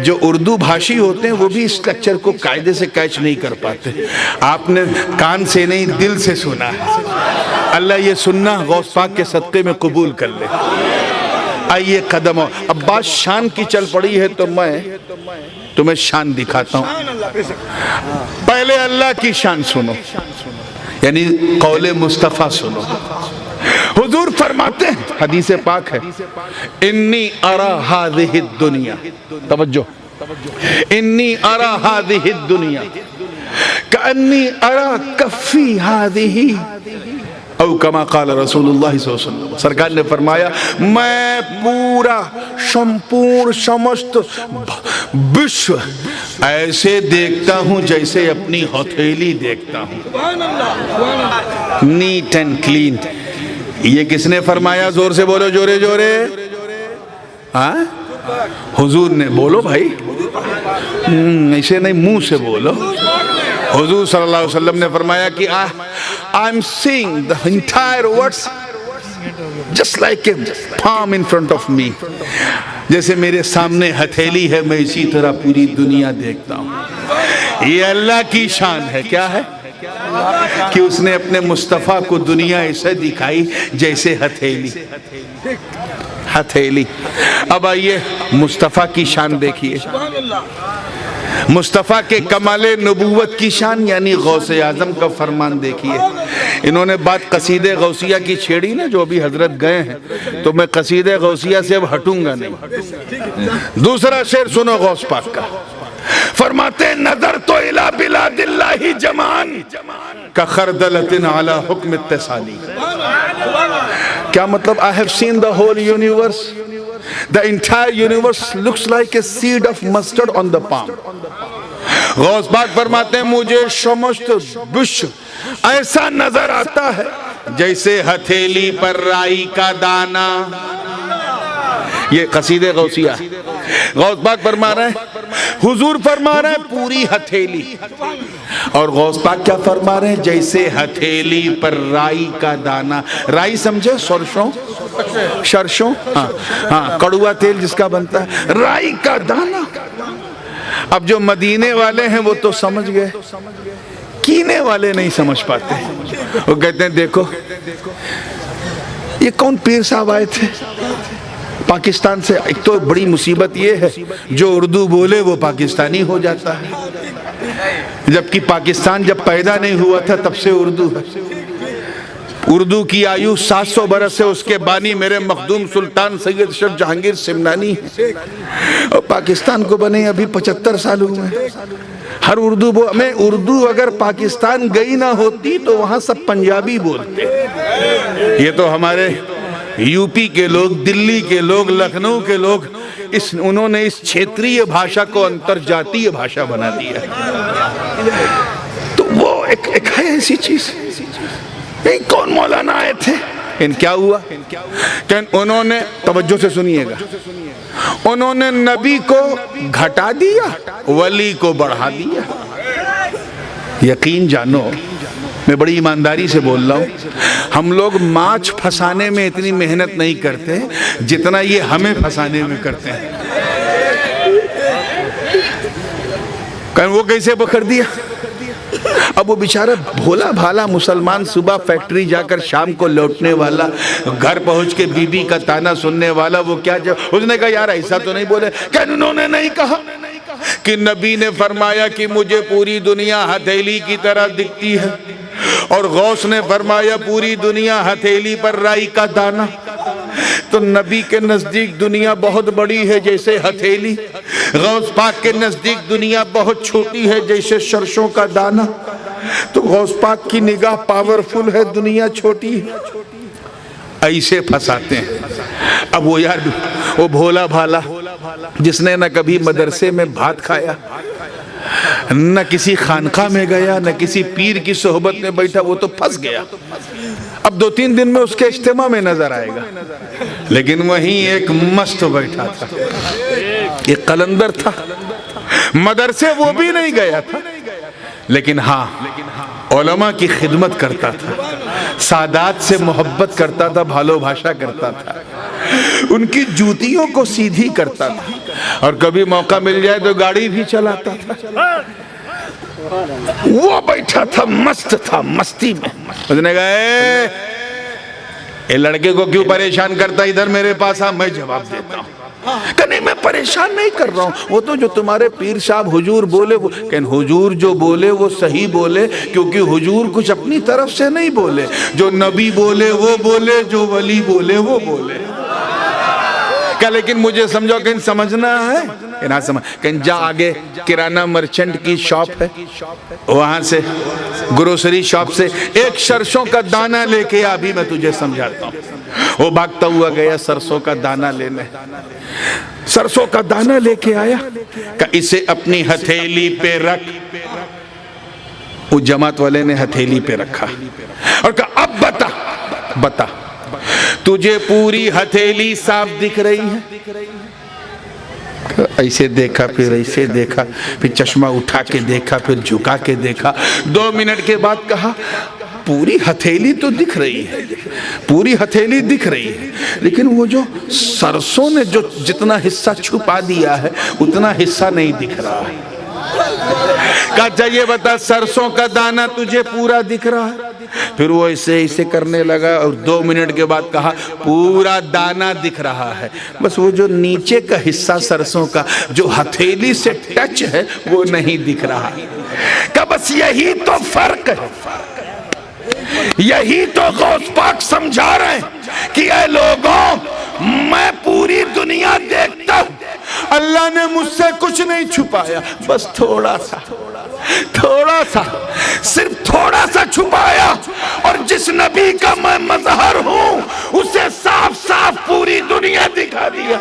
جو اردو بھاشی ہوتے ہیں وہ بھی اس لیکچر کو قاعدے سے کیچ نہیں کر پاتے. آپ نے کان سے نہیں دل سے سنا ہے. اللہ یہ سننا غوث پاک کے صدقے میں قبول کر لے. آئیے قدم. اب بات شان کی چل پڑی ہے تو میں تمہیں شان دکھاتا ہوں. پہلے اللہ کی شان سنو، یعنی قول مصطفیٰ سنو. حضور فرماتے ہیں، حدیث پاک ہے، انی ارا هذه الدنیا، توجہ، انی ارا هذه الدنیا کانی ارا کفی هذه، او کما قال رسول اللہ صلی اللہ علیہ وسلم. سرکار نے فرمایا میں پورا شمپور سمست وشو ایسے دیکھتا ہوں جیسے اپنی ہتھیلی دیکھتا ہوں، نیٹ اینڈ کلین. یہ کس نے فرمایا؟ زور سے بولو، جورے جورے. ہاں حضور نے. بولو بھائی، ایسے نہیں، منہ سے بولو. حضور صلی اللہ علیہ وسلم نے فرمایا کہ I'm seeing the entire words just like a palm in front of me. جیسے میرے سامنے ہتھیلی ہے میں اسی طرح پوری دنیا دیکھتا ہوں. یہ اللہ کی شان ہے. کیا ہے؟ کہ اس نے اپنے مصطفیٰ کو دنیا ایسے دکھائی جیسے ہتھیلی. ہتھیلی. اب آئیے مصطفیٰ کی شان دیکھیے. مصطفیٰ کے کمال نبوت کی شان یعنی غوث اعظم کا فرمان دیکھیے. انہوں نے بات قصید غوثیہ کی چھیڑی نا، جو ابھی حضرت گئے ہیں، تو میں قصید غوثیہ سے اب ہٹوں گا نہیں. دوسرا شعر سنو غوث پاک کا. فرماتے نظر تو الی بلاد اللہ جمان کخردلۃ علی حکم اتصالی. کیا مطلب؟ I have seen the whole universe. The entire universe looks like a seed of mustard on the palm. Ghaus Pak فرماتے ہیں مجھے سمست وشو ایسا نظر آتا ہے جیسے ہتھیلی پر رائی کا دانہ. یہ قصیدہ غوثیہ ہے. غوث پاک فرما رہے ہیں، حضور فرما رہے ہیں پوری ہتھیلی، اور غوث پاک کیا فرما رہے ہیں؟ جیسے ہتھیلی پر رائی کا دانہ. رائی سمجھے؟ سرسوں، سرسوں، ہاں کڑوا تیل جس کا بنتا ہے، رائی کا دانہ. اب جو مدینے والے ہیں وہ تو سمجھ گئے، کینے والے نہیں سمجھ پاتے. وہ کہتے ہیں دیکھو یہ کون پیر صاحب آئے تھے پاکستان سے. ایک تو بڑی مصیبت یہ ہے جو اردو بولے وہ پاکستانی ہو جاتا ہے، جبکہ پاکستان جب پیدا نہیں ہوا تھا تب سے اردو ہے. اردو کی آیو 700 برس ہے، اس کے بانی میرے مخدوم سلطان سید اشرف جہانگیر سمنانی، اور پاکستان کو بنے ابھی 75 سال ہوئے. ہر میں اردو اگر پاکستان گئی نہ ہوتی تو وہاں سب پنجابی بولتے. یہ تو ہمارے یو پی کے لوگ، دلی کے لوگ، لکھنؤ کے لوگ انہوں نے اس چھیتری بھاشا کو انترجاتی بھاشا بنا دیا. تو وہ ایک ہے ایسی چیز. کون مولانا آئے تھے؟ کیا ہوا کہ انہوں نے، توجہ سے سنیے گا، انہوں نے نبی کو گھٹا دیا، ولی کو بڑھا دیا. یقین جانو، میں بڑی ایمانداری سے بول رہا ہوں، ہم لوگ ماچھ پھنسانے میں اتنی محنت نہیں کرتے جتنا یہ ہمیں پھنسانے میں کرتے ہیں. کہ وہ کیسے پکڑ دیا؟ اب وہ بیچارہ بھولا بھالا مسلمان، صبح فیکٹری جا کر شام کو لوٹنے والا، گھر پہنچ کے بی بی کا تانا سننے والا، وہ کیا اس نے کہا یار ایسا تو نہیں بولے. کہ انہوں نے نہیں کہا کہ نبی نے فرمایا کہ مجھے پوری دنیا ہتھیلی کی طرح دکھتی ہے، اور غوث نے فرمایا پوری دنیا ہتھیلی پر رائی کا دانہ. تو نبی کے نزدیک دنیا بہت بڑی ہے جیسے ہتھیلی، غوث پاک کے نزدیک دنیا بہت چھوٹی ہے جیسے سرسوں کا دانہ. تو غوث پاک کی نگاہ پاورفل ہے، دنیا چھوٹی ہے. ایسے پھنساتے ہیں. اب وہ یار وہ بھولا بھالا جس نے نہ کبھی مدرسے میں بھات کھایا، نہ کسی خانقاہ میں گیا، نہ کسی پیر کی صحبت میں بیٹھا، وہ تو پھنس گیا. اب 2-3 دن میں اس کے اجتماع میں نظر آئے گا. لیکن وہیں ایک مست بیٹھا تھا، ایک قلندر تھا، مدرسے وہ بھی نہیں گیا تھا، لیکن ہاں علماء کی خدمت کرتا تھا، سادات سے محبت کرتا تھا، بھالو بھاشا کرتا تھا، ان کی جوتیوں کو سیدھی کرتا تھا، اور کبھی موقع مل جائے تو گاڑی بھی چلاتا تھا. وہ بیٹھا تھا، مست تھا، مستی میں. اس نے کہا اے لڑکے کو کیوں پریشان کرتا، ادھر میرے پاس آ، میں جواب دیتا ہوں. کہ نہیں میں پریشان نہیں کر رہا ہوں، وہ تو جو تمہارے پیر صاحب حضور بولے، کہ حضور جو بولے وہ صحیح بولے، کیونکہ حضور کچھ اپنی طرف سے نہیں بولے. جو نبی بولے وہ بولے، جو ولی بولے وہ بولے. کہ لیکن مجھے سمجھو کہ سمجھنا ہے کہ نہ سمجھ. کہ جا آگے کرانہ مرچنٹ کی شاپ ہے، وہاں سے گروسری شاپ سے ایک سرسوں کا دانہ لے کے ابھی میں تجھے سمجھاتا ہوں. وہ بھاگتا ہوا گیا سرسوں کا دانہ لینے. سرسوں کا دانہ لے کے آیا کہ اسے اپنی ہتھیلی پہ رکھ. وہ جماعت والے نے ہتھیلی پہ رکھا اور کہا اب بتا تجھے پوری ہتھیلی صاف دکھ رہی ہے؟ ایسے دیکھا، پھر ایسے دیکھا، پھر چشمہ اٹھا کے دیکھا، پھر جھکا کے دیکھا. 2 منٹ کے بعد کہا پوری ہتھیلی تو دکھ رہی ہے، پوری ہتھیلی دکھ رہی ہے، لیکن وہ جو سرسوں نے جو جتنا حصہ چھپا دیا ہے اتنا حصہ نہیں دکھ رہا ہے. کہا چاہیے بتا سرسوں کا دانہ تجھے پورا دکھ رہا ہے؟ پھر وہ ایسے کرنے لگا اور 2 منٹ کے بعد کہا پورا دانہ دکھ رہا ہے، بس وہ جو نیچے کا حصہ سرسوں کا جو ہتھیلی سے ٹچ ہے وہ نہیں دکھ رہا. کہ بس یہی تو فرق ہے، یہی تو غوث پاک سمجھا رہے ہیں کہ اے لوگوں میں پوری دنیا دیکھتا ہوں، اللہ نے مجھ سے کچھ نہیں چھپایا، بس تھوڑا سا تھوڑا سا، صرف تھوڑا سا چھپایا، اور جس نبی کا میں مظہر ہوں اسے صاف صاف پوری دنیا دکھا دیا۔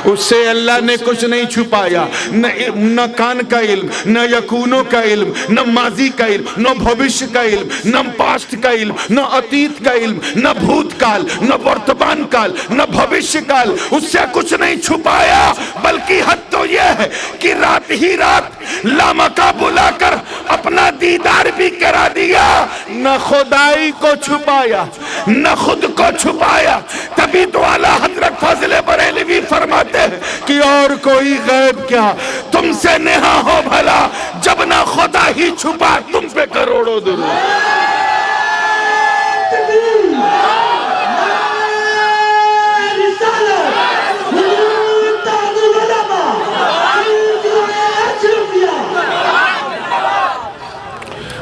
اس سے اللہ نے کچھ نہیں چھپایا، نہ کان کا علم، نہ یکونوں کا علم، نہ ماضی کا علم، نہ بھوشیہ کا علم، نہ پاسٹ کا علم، نہ اتیت کا علم، نہ بھوت کال، نہ ورتمان کال، نہ بھوشیہ کال، اس سے کچھ نہیں چھپایا۔ بلکہ حد تو یہ ہے کہ رات ہی رات لامکہ بلا کر اپنا دیدار بھی کرا دیا۔ نہ خدائی کو چھپایا، نہ خود کو چھپایا۔ تبھی تو اعلیٰ حضرت فاضل بریلوی فرماتے کہ اور کوئی غیب کیا، تم سے نہا ہو بھلا، جب نہ خدا ہی چھپا تم پہ کروڑوں درود۔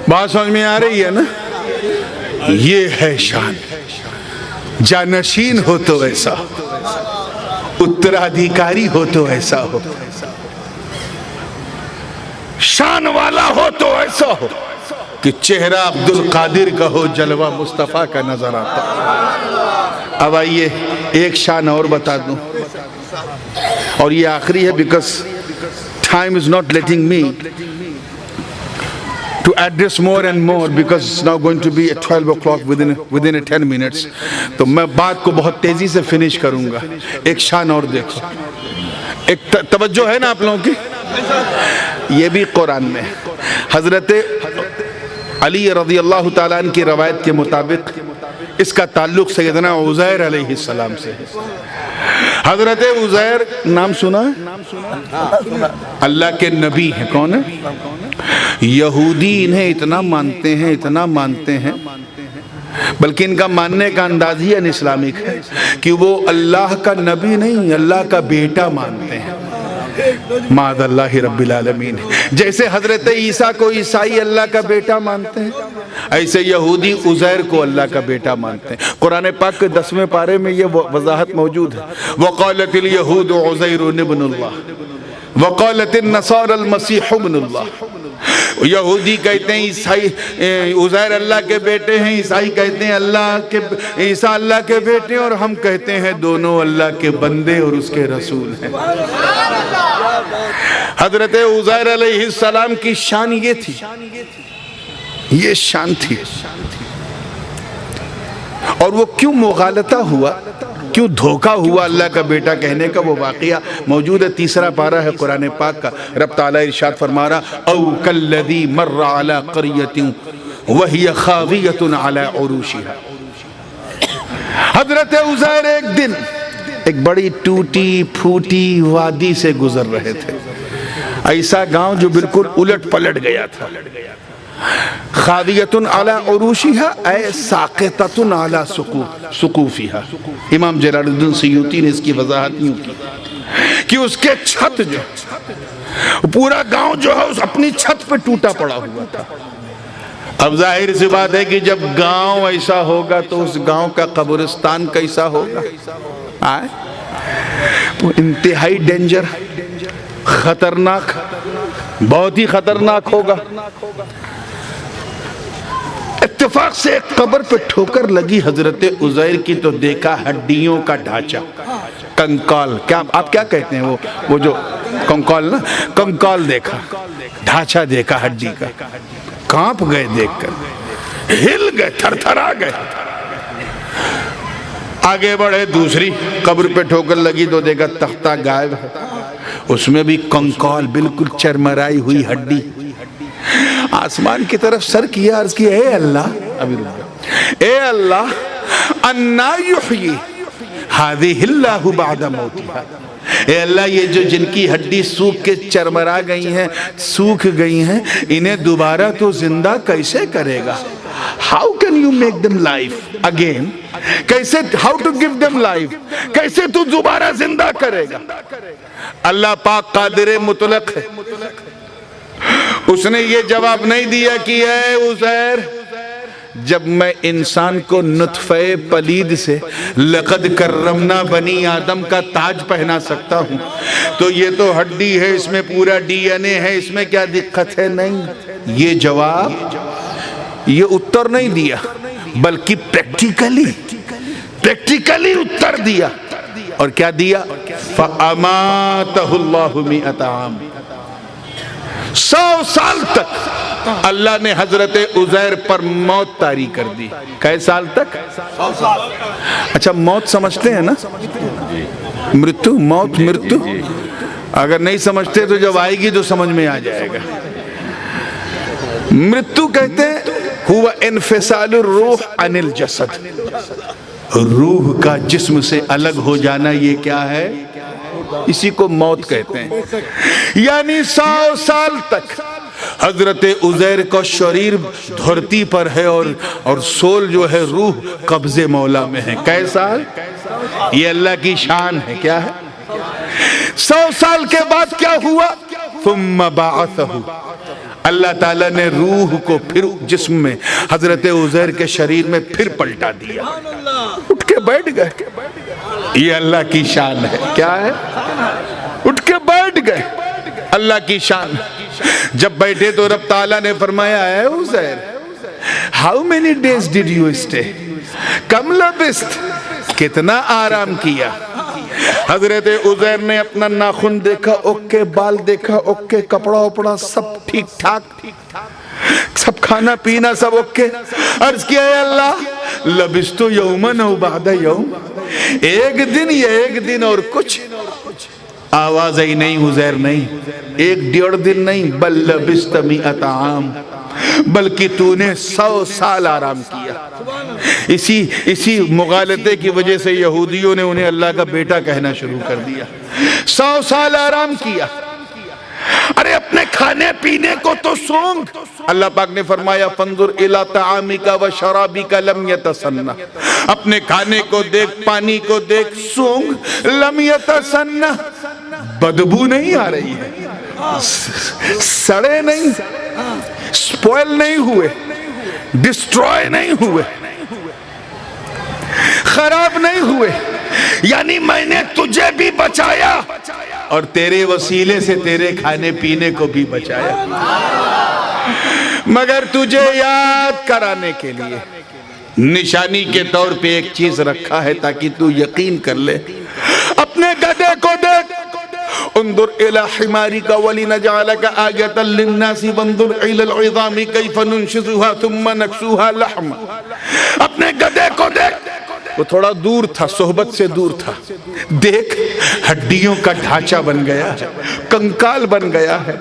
بات سمجھ میں آ رہی ہے نا؟ یہ ہے شان۔ جانشین ہو تو ایسا ہو، اترادھیکاری ہو تو ایسا ہو، شان والا ہو تو ایسا ہو کہ چہرہ عبدالقادر کا ہو، جلوہ مصطفیٰ کا نظر آتا۔ اب آئیے ایک شان اور بتا دوں، اور یہ آخری ہے because time is not letting me to address more and more because it's now going to be at 12 o'clock within 10 minutes. تو میں بات کو بہت تیزی سے فنش کروں گا۔ ایک شان اور دیکھو، ایک توجہ ہے نا آپ لوگوں کی؟ یہ بھی قرآن میں حضرت علی رضی اللہ تعالیٰ عنہ کی روایت کے مطابق اس کا تعلق سیدنا عزیر علیہ السلام سے ہے۔ حضرت عزیر نام سنا ہے؟ اللہ کے نبی ہیں۔ کون ہے؟ یہودی انہیں اتنا مانتے ہیں، اتنا مانتے ہیں، بلکہ ان کا ماننے کا انداز ہی ان اسلامک ہے کہ وہ اللہ کا نبی نہیں، اللہ کا بیٹا مانتے ہیں۔ معاذ اللہ رب العالمین۔ جیسے حضرت عیسیٰ کو عیسائی اللہ کا بیٹا مانتے ہیں، ایسے یہودی عزیر کو اللہ کا بیٹا مانتے ہیں۔ قرآن پاک کے 10ویں پارے میں یہ وضاحت موجود ہے۔ وقالت الیہود عزیر ابن اللہ وقالت النصارى المسیح ابن اللہ۔ یہودی کہتے ہیں عیسائی عزیر اللہ کے بیٹے ہیں، عیسائی کہتے ہیں عیسیٰ اللہ کے بیٹے ہیں، اور ہم کہتے ہیں دونوں اللہ کے بندے اور اس کے رسول ہیں۔ حضرت عزیر علیہ السلام کی شان یہ تھی، یہ شان تھی۔ اور وہ کیوں مغالطہ ہوا، کیوں دھوکہ ہوا اللہ کا بیٹا کہنے کا، وہ واقعہ موجود ہے۔ 3 پارہ ہے قرآن پاک کا۔ رب تعالیٰ ارشاد فرما رہا او کالذی مر علی قریۃ وہی خاویۃ علی عروشہا۔ حضرت عزیر ایک دن ایک بڑی ٹوٹی پھوٹی وادی سے گزر رہے تھے، ایسا گاؤں جو بالکل الٹ پلٹ گیا تھا۔ خاویۃ علی عروشہا اے ساقطۃ علی سقوفہا۔ امام جلال الدین سیوطی نے اس کی وضاحت یوں کی کہ اس کے چھت جو پورا گاؤں جو ہے اس اپنی چھت پہ ٹوٹا پڑا ہوا تھا۔ اب ظاہر سی بات ہے کہ جب گاؤں ایسا ہوگا تو اس گاؤں کا قبرستان کیسا ہوگا؟ وہ انتہائی ڈینجر، خطرناک، بہت ہی خطرناک ہوگا۔ اتفاق سے ایک قبر پہ ٹھوکر لگی حضرت عزیر کی تو دیکھا ہڈیوں کا ڈھانچہ، کنکال، کیا آپ کیا کہتے ہیں وہ جو کنکال نا، کنکال دیکھا، ڈھانچہ دیکھا ہڈی کا۔ کانپ گئے دیکھ کر، ہل گئے، تھر تھرا گئے۔ آگے بڑھے، دوسری قبر پہ ٹھوکر لگی تو دیکھا تختہ غائب ہے، اس میں بھی کنکال، بالکل چرمرائی ہوئی ہڈی۔ آسمان کی طرف سر کیا، عرض کیا اے اللہ، اے اللہ انا یحیی ہذہ اللہ بعد موتہا۔ اے اللہ یہ جو جن کی ہڈی سوکھ کے چرمرا گئی ہیں، سوکھ گئی ہیں، انہیں دوبارہ تو زندہ کیسے کرے گا؟ How can you make them live again? کیسے how to give them life؟ کیسے تو دوبارہ زندہ کرے گا؟ اللہ پاک قادر مطلق ہے۔ اس نے یہ جواب نہیں دیا کہ اے عزیر جب میں انسان کو نطفہ پلید سے لقد کرمنا بنی آدم کا تاج پہنا سکتا ہوں تو یہ تو ہڈی ہے، اس میں پورا ڈی این اے ہے، اس میں کیا دقت ہے؟ نہیں. یہ جواب، یہ اتر نہیں دیا بلکہ پریکٹیکلی اتر دیا. اور کیا دیا؟ فَأَمَاتَهُ اللَّهُ مِئَةَ عَامٍ. 100 سال تک اللہ نے حضرت عزیر پر موت طاری کر دی. کئے سال تک؟ 100 سال. اچھا موت سمجھتے ہیں نا؟ مرتو، موت مرتو. اگر نہیں سمجھتے تو جب آئے گی تو سمجھ میں آ جائے گا. مرتو کہتے ہیں ہوا انفصال الروح عن الجسد، روح کا جسم سے الگ ہو جانا. یہ کیا ہے؟ اسی کو موت کہتے ہیں. یعنی 100 سال تک حضرت عزیر کا شریر دھرتی پر ہے اور سول جو ہے روح قبض مولا میں ہے. کئے سال؟ یہ اللہ کی شان ہے. کیا ہے؟ 100 سال کے بعد کیا ہوا؟ ثم بعثہ، اللہ تعالیٰ نے روح کو پھر جسم میں حضرت عزیر کے شریر میں پھر پلٹا دیا. اٹھ کے بیٹھ گئے. یہ اللہ کی شان ہے. کیا ہے؟ اٹھ کے بیٹھ گئے. اللہ کی شان. جب بیٹھے تو رب تعالیٰ نے فرمایا اے Uzair how many days did you stay؟ کم لبست؟ کتنا آرام کیا؟ حضرت عزیر نے اپنا ناخن دیکھا، اوکے، بال دیکھا، اوکے، کپڑا اوپڑا سب ٹھیک ٹھاک، سب کھانا پینا سب اوکے. عرض کیا اے اللہ لبستو یومن او بعد یوم، ایک دن یا ایک دن اور کچھ؟ آواز ہی نہیں عزیر نہیں، 1.5 دن نہیں، بل لبست 100 عام، بلکہ تو نے 100 سال آرام کیا. اسی مغالطے کی وجہ سے یہودیوں نے انہیں اللہ کا بیٹا کہنا شروع کر دیا. 100 سال آرام کیا. ارے اپنے کھانے پینے کو تو سونگ. اللہ پاک نے فرمایا فانظر الی طعامک و شرابک لم یتسنہ، اپنے کھانے کو دیکھ، پانی کو دیکھ، سونگ. لم یتسنہ، بدبو نہیں آ رہی ہے، سڑے نہیں، سپوائل نہیں ہوئے، ڈسٹروائے نہیں ہوئے، خراب نہیں ہوئے. یعنی میں نے تجھے بھی بچایا اور تیرے وسیلے سے تیرے کھانے پینے کو بھی بچایا، مگر تجھے یاد کرانے کے لیے نشانی کے طور پہ ایک چیز رکھا ہے تاکہ تو یقین کر لے. اپنے گدھے کو دیکھ، انظر الى حمارک ولنجعلک آیۃ للناس وانظر الى العظام کیف ننشزها ثم نکسوها لحما. اپنے گدھے کو دیکھ، وہ تھوڑا دور تھا، صحبت سے دور تھا. دیکھ ہڈیوں کا ڈھانچہ بن گیا، کنکال بن گیا ہے،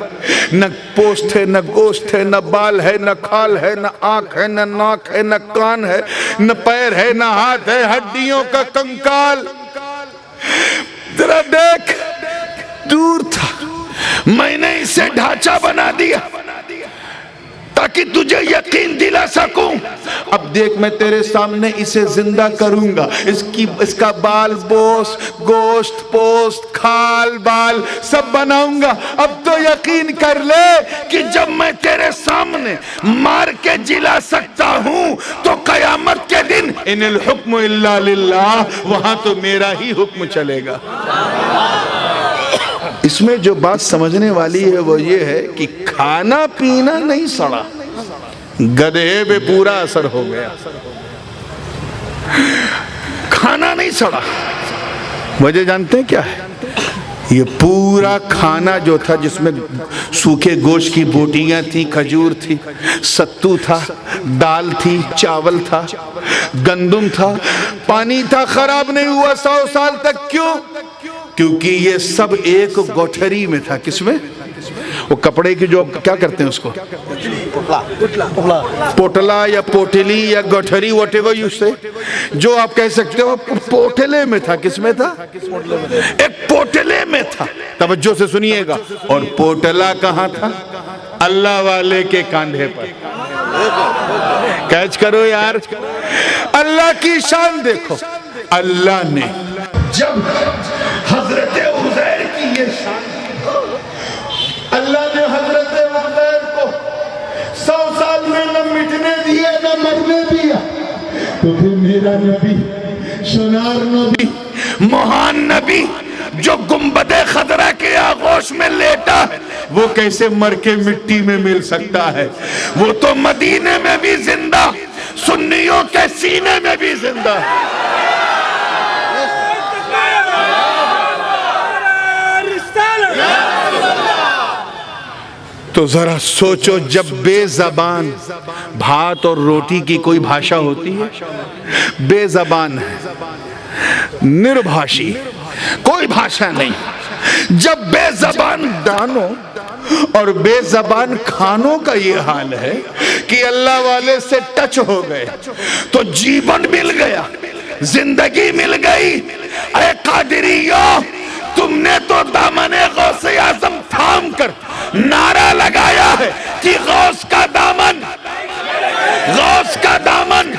نہ پوست ہے، نہ گوشت ہے، نہ بال ہے، نہ کھال ہے، نہ آنکھ ہے، نہ ناک ہے، نہ کان ہے، نہ پیر ہے، نہ ہاتھ ہے، ہڈیوں کا کنکال. ذرا دیکھ، دور تھا، میں نے اسے ڈھانچہ بنا دیا تاکہ تجھے یقین دلا سکوں. اب دیکھ میں تیرے سامنے اسے زندہ کروں گا، اس کا بال گوشت پوست کھال بال سب بناؤں گا. اب تو یقین کر لے کہ جب میں تیرے سامنے مار کے جلا سکتا ہوں تو قیامت کے دن ان الحکم الا للہ، وہاں تو میرا ہی حکم چلے گا. اس میں جو بات سمجھنے والی ہے وہ یہ ہے کہ کھانا پینا نہیں سڑا، گدھے پہ پورا اثر ہو گیا. کھانا نہیں سڑا. وجہ جانتے ہیں کیا ہے؟ یہ پورا کھانا جو تھا جس میں سوکھے گوشت کی بوٹیاں تھیں، کھجور تھی، ستو تھا، دال تھی، چاول تھا، گندم تھا، پانی تھا، خراب نہیں ہوا 100 سال تک. کیوں؟ کیونکہ یہ سب ایک گوٹھری میں تھا. کس میں؟ وہ کپڑے کی جو کیا کرتے ہیں اس کو پوٹلا یا پوٹلی یا گوٹھری whatever you say، جو آپ کہہ سکتے ہو، پوٹلے میں تھا. کس میں تھا؟ ایک پوٹلے میں تھا. توجہ سے سنیے گا. اور پوٹلا کہاں تھا؟ اللہ والے کے کاندھے پر. کیچ کرو یار، اللہ کی شان دیکھو. اللہ نے جب حضرت عزیر کی یہ شان، اللہ نے حضرت عزیر کو 100 سال میں نہ مٹنے دیا نہ مرنے تو پھر میرا نبی سونار نبی مہان نبی جو گنبد خضرا کے آغوش میں لیٹا ہے وہ کیسے مر کے مٹی میں مل سکتا ہے؟ وہ تو مدینے میں بھی زندہ، سنیوں کے سینے میں بھی زندہ ہے۔ تو ذرا سوچو، جب بے زبان بھات اور روٹی کی کوئی بھاشا ہوتی ہے، بے زبان ہے، نربھاشی، کوئی بھاشا نہیں، جب بے زبان دانوں اور بے زبان کھانوں کا یہ حال ہے کہ اللہ والے سے ٹچ ہو گئے تو جیون مل گیا، زندگی مل گئی۔ اے قادریو، تم نے تو دامن غوث اعظم تھام کر نعرہ لگایا ہے کہ غوث کا دامن، غوث کا دامن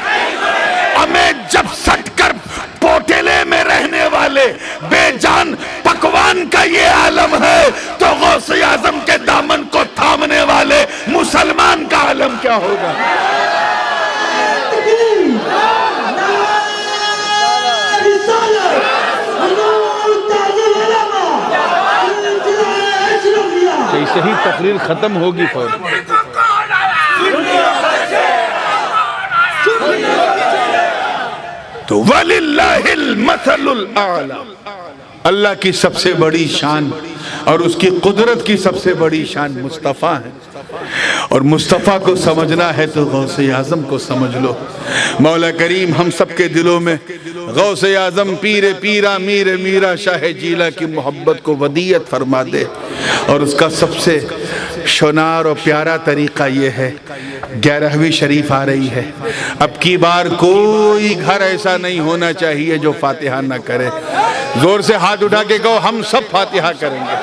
ہمیں جب سٹ کر پوٹلے میں رہنے والے بے جان پکوان کا یہ عالم ہے تو غوث اعظم کے دامن کو تھامنے والے مسلمان کا عالم کیا ہوگا؟ صحیح تقریر ختم ہوگی فوراً۔ تو وَلِلَّهِ الْمَثَلُ الْأَعْلَى، اللہ کی سب سے بڑی شان اور اس کی قدرت کی سب سے بڑی شان مصطفیٰ ہے، اور مصطفیٰ کو سمجھنا ہے تو غوث اعظم کو سمجھ لو۔ مولا کریم ہم سب کے دلوں میں غوث اعظم پیر پیرا میر میرا شاہ جیلہ کی محبت کو ودیعت فرما دے، اور اس کا سب سے شنار اور پیارا طریقہ یہ ہے، 11ویں شریف آ رہی ہے، اب کی بار کوئی گھر ایسا نہیں ہونا چاہیے جو فاتحہ نہ کرے۔ زور سے ہاتھ اٹھا کے کہو ہم سب فاتحہ کریں گے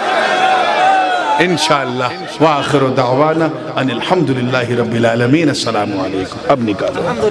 انشاءاللہ۔ وآخر دعوانا ان الحمدللہ رب العالمین۔ السلام علیکم۔ اب نکالو۔